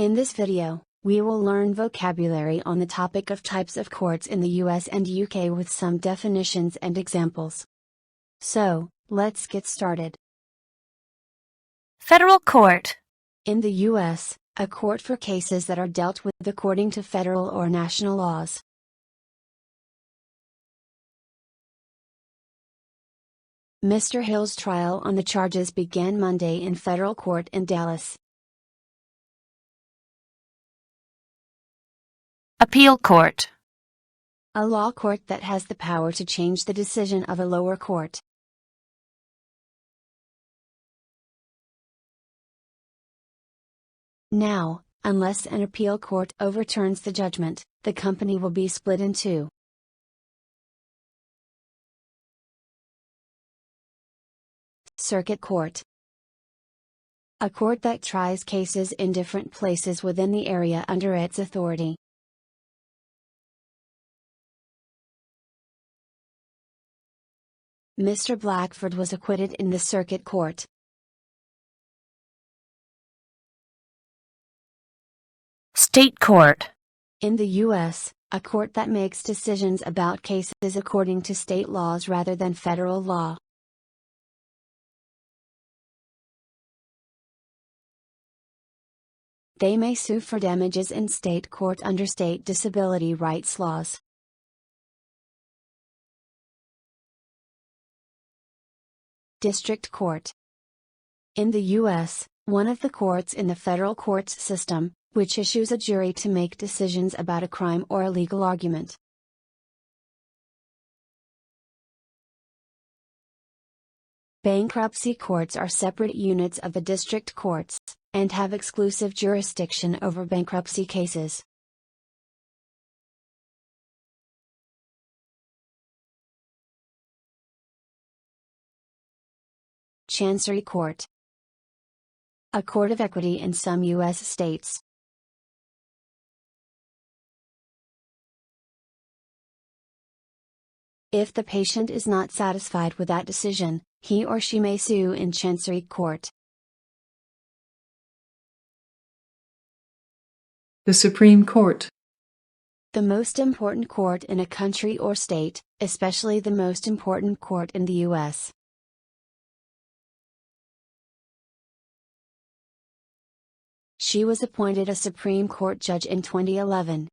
In this video, we will learn vocabulary on the topic of types of courts in the US and UK with some definitions and examples. So, let's get started. Federal court. In the US, a court for cases that are dealt with according to federal or national laws. Mr. Hill's trial on the charges began Monday in federal court in Dallas. Appeal court. A law court that has the power to change the decision of a lower court. Now, unless an appeal court overturns the judgment, the company will be split in two. Circuit court. A court that tries cases in different places within the area under its authority. Mr. Blackford was acquitted in the circuit court. State court. In the U.S., a court that makes decisions about cases according to state laws rather than federal law. They may sue for damages in state court under state disability rights laws. District court. In the U.S., one of the courts in the federal courts system, which issues a jury to make decisions about a crime or a legal argument. Bankruptcy courts are separate units of the district courts, and have exclusive jurisdiction over bankruptcy cases. Chancery court. A court of equity in some U.S. states. If the patient is not satisfied with that decision, he or she may sue in Chancery court. The Supreme Court. The most important court in a country or state, especially the most important court in the U.S. She was appointed a Supreme Court judge in 2011.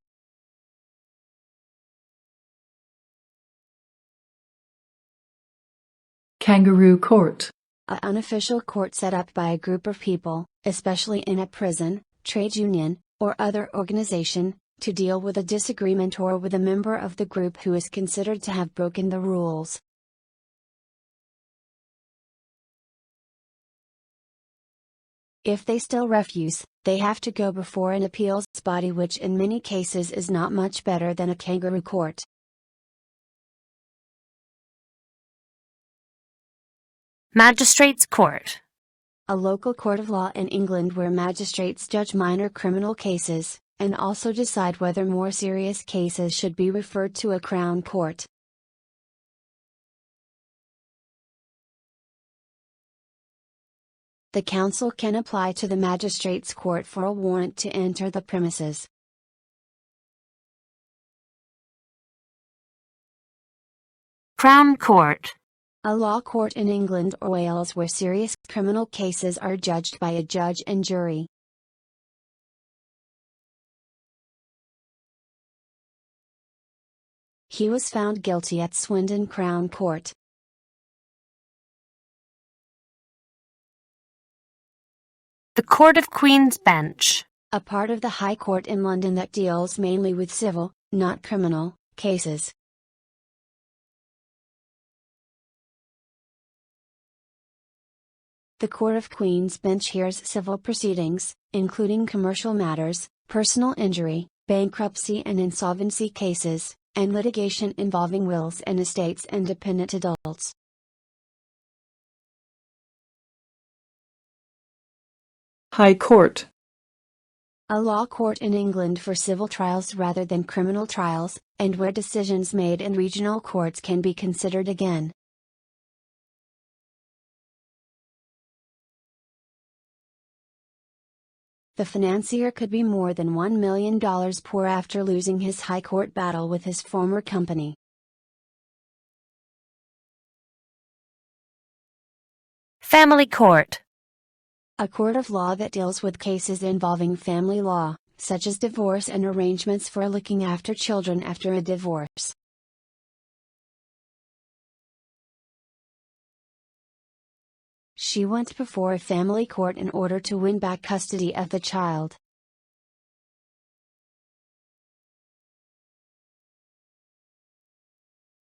Kangaroo court. An unofficial court set up by a group of people, especially in a prison, trade union, or other organization, to deal with a disagreement or with a member of the group who is considered to have broken the rules. If they still refuse, they have to go before an appeals body, which in many cases is not much better than a kangaroo court. Magistrates court. A local court of law in England where magistrates judge minor criminal cases, and also decide whether more serious cases should be referred to a Crown Court. The council can apply to the magistrates court for a warrant to enter the premises. Crown court. A law court in England or Wales where serious criminal cases are judged by a judge and jury. He was found guilty at Swindon Crown Court. The Court of Queen's Bench. A part of the High Court in London that deals mainly with civil, not criminal, cases. The Court of Queen's Bench hears civil proceedings, including commercial matters, personal injury, bankruptcy and insolvency cases, and litigation involving wills and estates and dependent adults. High Court. A law court in England for civil trials rather than criminal trials, and where decisions made in regional courts can be considered again. the financier could be more than $1 million poor after losing his high court battle with his former company. Family court. A court of law that deals with cases involving family law, such as divorce and arrangements for looking after children after a divorce. She went before a family court in order to win back custody of the child.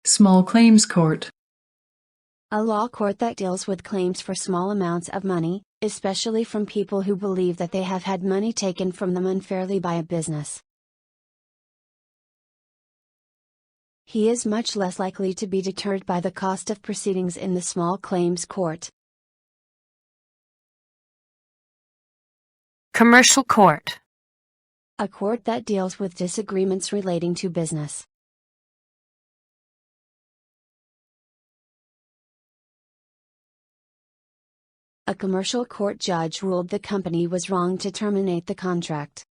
Small claims court. A law court that deals with claims for small amounts of money, especially from people who believe that they have had money taken from them unfairly by a business. He is much less likely to be deterred by the cost of proceedings in the small claims court. Commercial court. A court that deals with disagreements relating to business. A commercial court judge ruled the company was wrong to terminate the contract.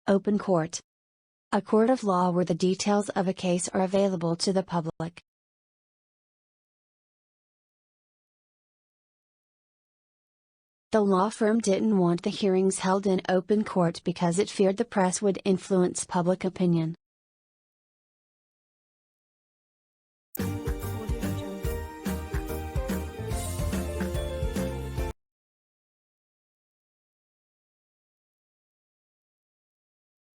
Open court. A court of law where the details of a case are available to the public. The law firm didn't want the hearings held in open court because it feared the press would influence public opinion.